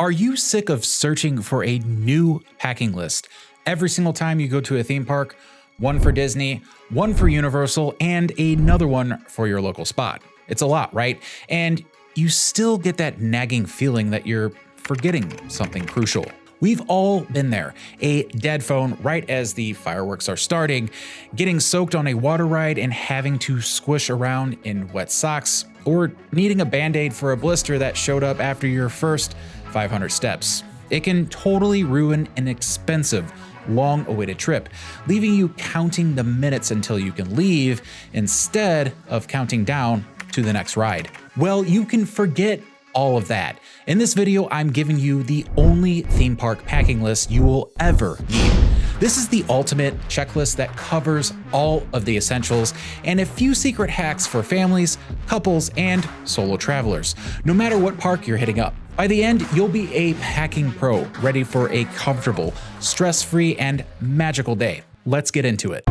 Are you sick of searching for a new packing list every single time you go to a theme park? One for Disney, one for Universal, and another one for your local spot. It's a lot, right? And you still get that nagging feeling that you're forgetting something crucial. We've all been there. A dead phone right as the fireworks are starting, getting soaked on a water ride and having to squish around in wet socks, or needing a band-aid for a blister that showed up after your first 500 steps. It can totally ruin an expensive, long-awaited trip, leaving you counting the minutes until you can leave instead of counting down to the next ride. Well, you can forget all of that. In this video, I'm giving you the only theme park packing list you will ever need. This is the ultimate checklist that covers all of the essentials and a few secret hacks for families, couples, and solo travelers, no matter what park you're hitting up. By the end, you'll be a packing pro, ready for a comfortable, stress-free, and magical day. Let's get into it.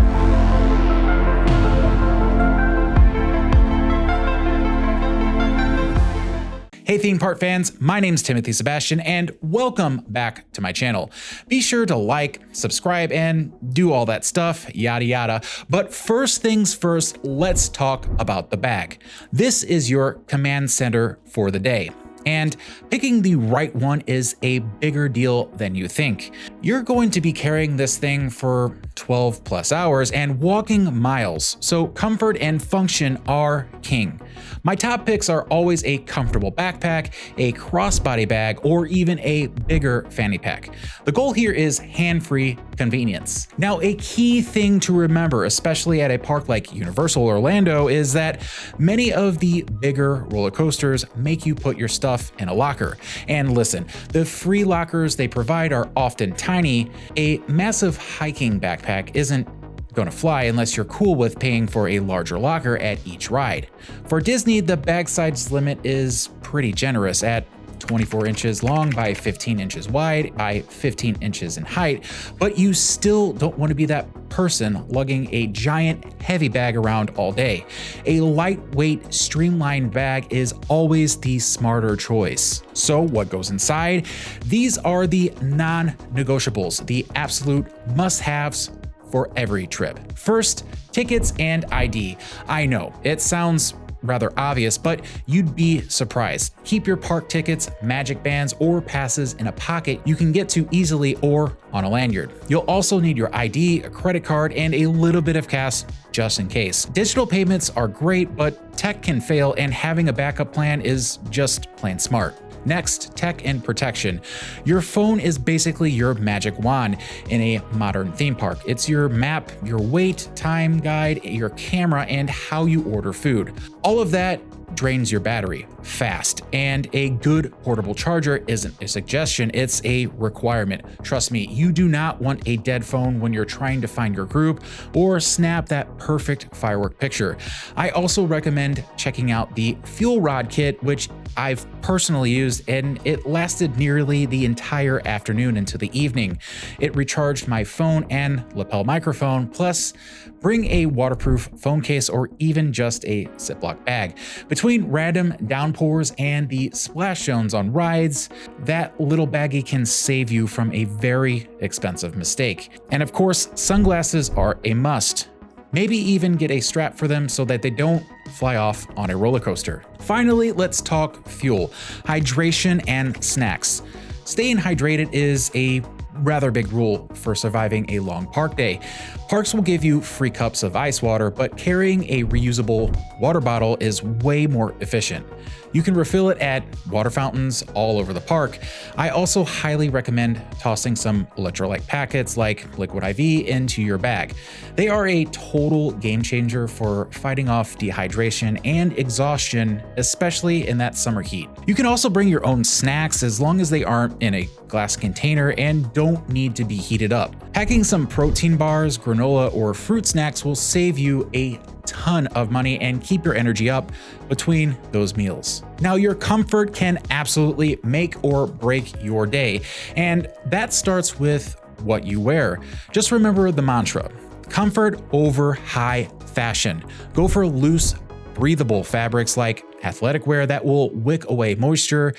Hey theme park fans, my name's Sebastian, and welcome back to my channel. Be sure to like, subscribe, and do all that stuff, yada yada. But first things first, let's talk about the bag. This is your command center for the day. And picking the right one is a bigger deal than you think. You're going to be carrying this thing for 12 plus hours and walking miles, so comfort and function are king. My top picks are always a comfortable backpack, a crossbody bag, or even a bigger fanny pack. The goal here is hand-free convenience. Now, a key thing to remember, especially at a park like Universal Orlando, is that many of the bigger roller coasters make you put your stuff in a locker. And listen, the free lockers they provide are often tiny. A massive hiking backpack isn't going to fly unless you're cool with paying for a larger locker at each ride. For Disney, the bag size limit is pretty generous at 24 inches long by 15 inches wide by 15 inches in height, but you still don't want to be that person lugging a giant heavy bag around all day. A lightweight, streamlined bag is always the smarter choice. So what goes inside? These are the non-negotiables, the absolute must-haves for every trip. First, tickets and ID. I know, it sounds rather obvious, but you'd be surprised. Keep your park tickets, magic bands, or passes in a pocket you can get to easily or on a lanyard. You'll also need your ID, a credit card, and a little bit of cash just in case. Digital payments are great, but tech can fail, and having a backup plan is just plain smart. Next, tech and protection. Your phone is basically your magic wand in a modern theme park. It's your map, your wait, time guide, your camera, and how you order food. All of that drains your battery fast, and a good portable charger isn't a suggestion, it's a requirement. Trust me, you do not want a dead phone when you're trying to find your group or snap that perfect firework picture. I also recommend checking out the fuel rod kit, which I've personally used, and it lasted nearly the entire afternoon into the evening. It recharged my phone and lapel microphone, plus bring a waterproof phone case or even just a Ziploc bag. Between random downpours and the splash zones on rides, that little baggie can save you from a very expensive mistake. And of course, sunglasses are a must. Maybe even get a strap for them so that they don't fly off on a roller coaster. Finally, let's talk fuel, hydration, and snacks. Staying hydrated is a rather big rule for surviving a long park day. Parks will give you free cups of ice water, but carrying a reusable water bottle is way more efficient. You can refill it at water fountains all over the park. I also highly recommend tossing some electrolyte packets like Liquid IV into your bag. They are a total game changer for fighting off dehydration and exhaustion, especially in that summer heat. You can also bring your own snacks as long as they aren't in a glass container and don't need to be heated up. Packing some protein bars, granola, or fruit snacks will save you a ton of money and keep your energy up between those meals. Now, your comfort can absolutely make or break your day, and that starts with what you wear. Just remember the mantra: comfort over high fashion. Go for loose, breathable fabrics like athletic wear that will wick away moisture,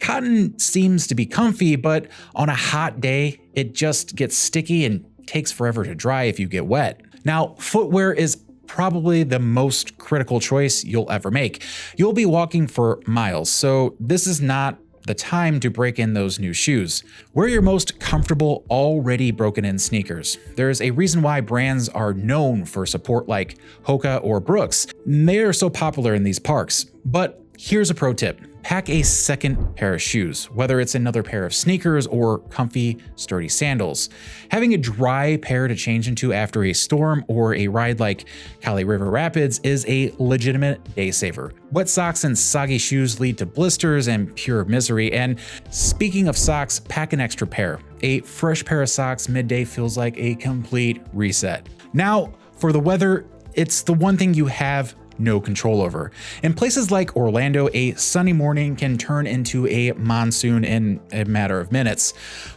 Cotton seems to be comfy, but on a hot day, it just gets sticky and takes forever to dry if you get wet. Now, footwear is probably the most critical choice you'll ever make. You'll be walking for miles, so this is not the time to break in those new shoes. Wear your most comfortable, already broken in sneakers. There's a reason why brands are known for support like Hoka or Brooks. They are so popular in these parks. But here's a pro tip. Pack a second pair of shoes, whether it's another pair of sneakers or comfy, sturdy sandals. Having a dry pair to change into after a storm or a ride like Cali River Rapids is a legitimate day saver. Wet socks and soggy shoes lead to blisters and pure misery. And speaking of socks, pack an extra pair. A fresh pair of socks midday feels like a complete reset. Now, for the weather, it's the one thing you have no control over. In places like Orlando, a sunny morning can turn into a monsoon in a matter of minutes.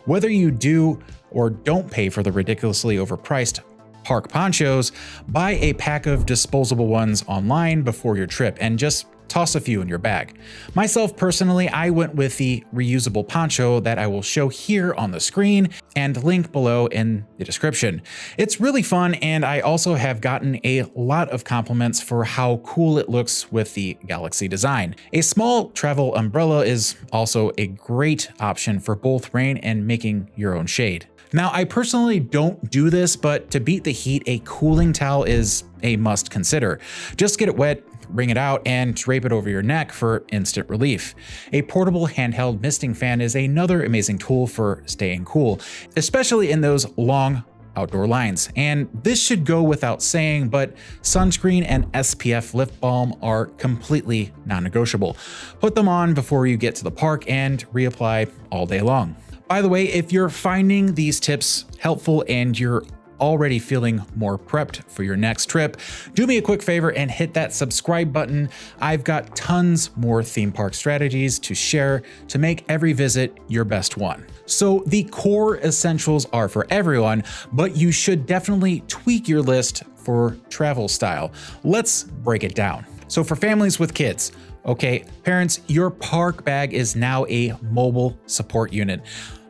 Whether you do or don't pay for the ridiculously overpriced park ponchos, buy a pack of disposable ones online before your trip and just toss a few in your bag. Myself personally, I went with the reusable poncho that I will show here on the screen and link below in the description. It's really fun, and I also have gotten a lot of compliments for how cool it looks with the Galaxy design. A small travel umbrella is also a great option for both rain and making your own shade. Now, I personally don't do this, but to beat the heat, a cooling towel is a must consider. Just get it wet, wring it out, and drape it over your neck for instant relief. A portable handheld misting fan is another amazing tool for staying cool, especially in those long outdoor lines. And this should go without saying, but sunscreen and SPF lip balm are completely non-negotiable. Put them on before you get to the park and reapply all day long. By the way, if you're finding these tips helpful and you're already feeling more prepped for your next trip, do me a quick favor and hit that subscribe button. I've got tons more theme park strategies to share to make every visit your best one. So the core essentials are for everyone, but you should definitely tweak your list for travel style. Let's break it down. So for families with kids, okay, parents, your park bag is now a mobile support unit.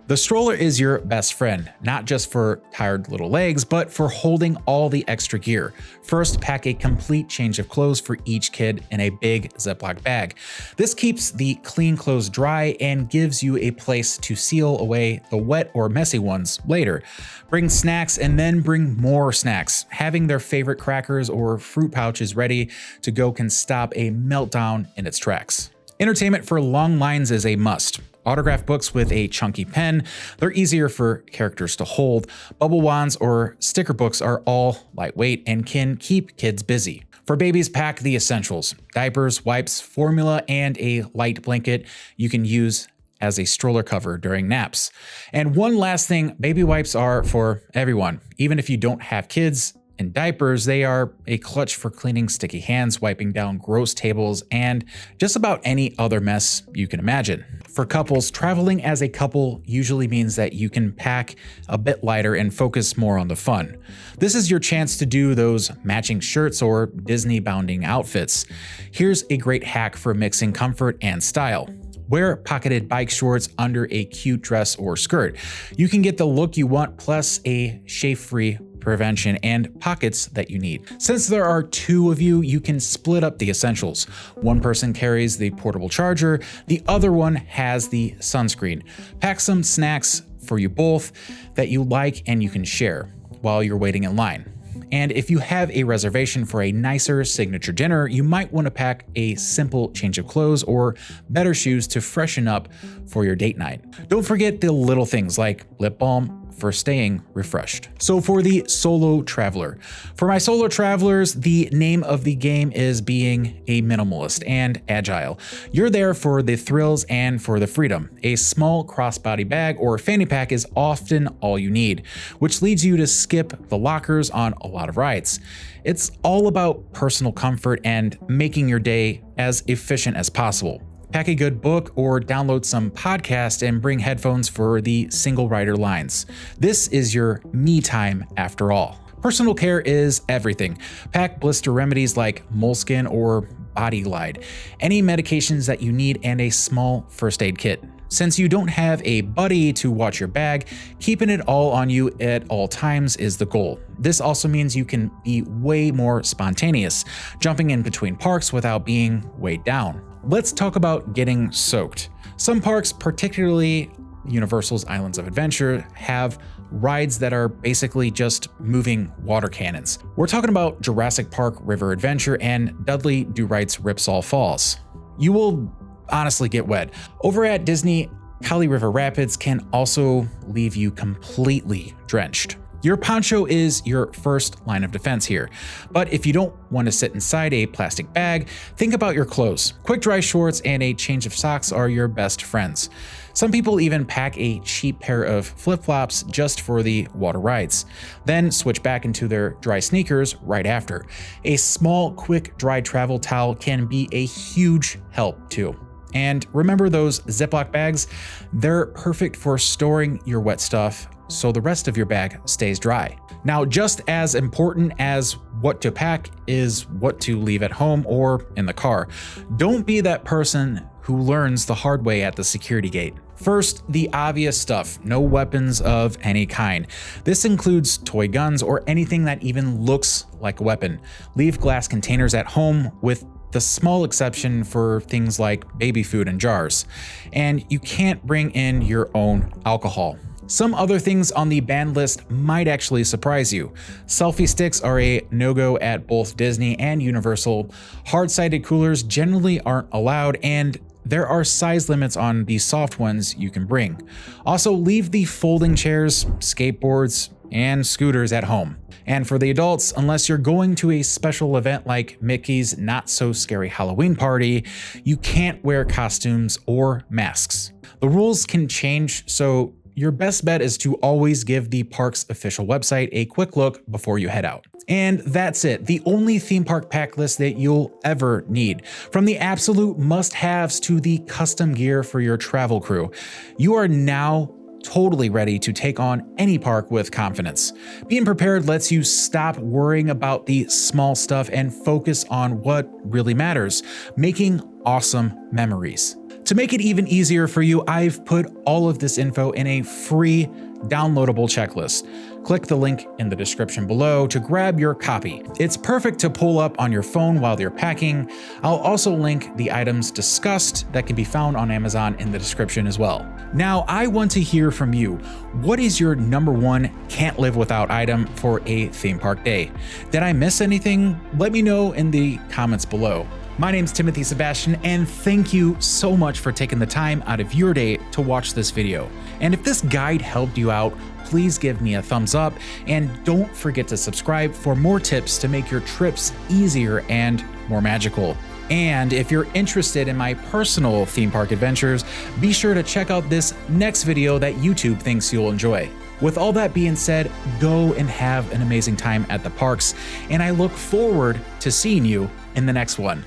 The stroller is your best friend, not just for tired little legs, but for holding all the extra gear. First, pack a complete change of clothes for each kid in a big Ziploc bag. This keeps the clean clothes dry and gives you a place to seal away the wet or messy ones later. Bring snacks and then bring more snacks. Having their favorite crackers or fruit pouches ready to go can stop a meltdown in its tracks. Entertainment for long lines is a must. Autograph books with a chunky pen, they're easier for characters to hold. Bubble wands or sticker books are all lightweight and can keep kids busy. For babies, pack the essentials: diapers, wipes, formula, and a light blanket you can use as a stroller cover during naps. And one last thing, baby wipes are for everyone. Even if you don't have kids in diapers, they are a clutch for cleaning sticky hands, wiping down gross tables, and just about any other mess you can imagine. For couples, traveling as a couple usually means that you can pack a bit lighter and focus more on the fun. This is your chance to do those matching shirts or Disney bounding outfits. Here's a great hack for mixing comfort and style. Wear pocketed bike shorts under a cute dress or skirt. You can get the look you want plus a shave-free prevention and pockets that you need. Since there are two of you, you can split up the essentials. One person carries the portable charger, the other one has the sunscreen. Pack some snacks for you both that you like and you can share while you're waiting in line. And if you have a reservation for a nicer signature dinner, you might want to pack a simple change of clothes or better shoes to freshen up for your date night. Don't forget the little things like lip balm for staying refreshed. So for the solo traveler. For my solo travelers, the name of the game is being a minimalist and agile. You're there for the thrills and for the freedom. A small crossbody bag or fanny pack is often all you need, which leads you to skip the lockers on a lot of rides. It's all about personal comfort and making your day as efficient as possible. Pack a good book or download some podcast and bring headphones for the single rider lines. This is your me time after all. Personal care is everything. Pack blister remedies like moleskin or body glide, any medications that you need, and a small first aid kit. Since you don't have a buddy to watch your bag, keeping it all on you at all times is the goal. This also means you can be way more spontaneous, jumping in between parks without being weighed down. Let's talk about getting soaked. Some parks, particularly Universal's Islands of Adventure, have rides that are basically just moving water cannons. We're talking about Jurassic Park River Adventure and Dudley Do-Right's Ripsaw Falls. You will honestly get wet. Over at Disney, Kali River Rapids can also leave you completely drenched. Your poncho is your first line of defense here, but if you don't want to sit inside a plastic bag, think about your clothes. Quick dry shorts and a change of socks are your best friends. Some people even pack a cheap pair of flip-flops just for the water rides, then switch back into their dry sneakers right after. A small, quick dry travel towel can be a huge help too. And remember those Ziploc bags? They're perfect for storing your wet stuff so the rest of your bag stays dry. Now, just as important as what to pack is what to leave at home or in the car. Don't be that person who learns the hard way at the security gate. First, the obvious stuff, no weapons of any kind. This includes toy guns or anything that even looks like a weapon. Leave glass containers at home, with the small exception for things like baby food in jars. And you can't bring in your own alcohol. Some other things on the banned list might actually surprise you. Selfie sticks are a no-go at both Disney and Universal. Hard-sided coolers generally aren't allowed, and there are size limits on the soft ones you can bring. Also, leave the folding chairs, skateboards, and scooters at home. And for the adults, unless you're going to a special event like Mickey's Not So Scary Halloween Party, you can't wear costumes or masks. The rules can change, so your best bet is to always give the park's official website a quick look before you head out. And that's it, the only theme park pack list that you'll ever need. From the absolute must-haves to the custom gear for your travel crew, you are now totally ready to take on any park with confidence. Being prepared lets you stop worrying about the small stuff and focus on what really matters, making awesome memories. To make it even easier for you, I've put all of this info in a free downloadable checklist. Click the link in the description below to grab your copy. It's perfect to pull up on your phone while you're packing. I'll also link the items discussed that can be found on Amazon in the description as well. Now, I want to hear from you. What is your #1 can't live without item for a theme park day? Did I miss anything? Let me know in the comments below. My name's Timothy Sebastian, and thank you so much for taking the time out of your day to watch this video. And if this guide helped you out, please give me a thumbs up, and don't forget to subscribe for more tips to make your trips easier and more magical. And if you're interested in my personal theme park adventures, be sure to check out this next video that YouTube thinks you'll enjoy. With all that being said, go and have an amazing time at the parks, and I look forward to seeing you in the next one.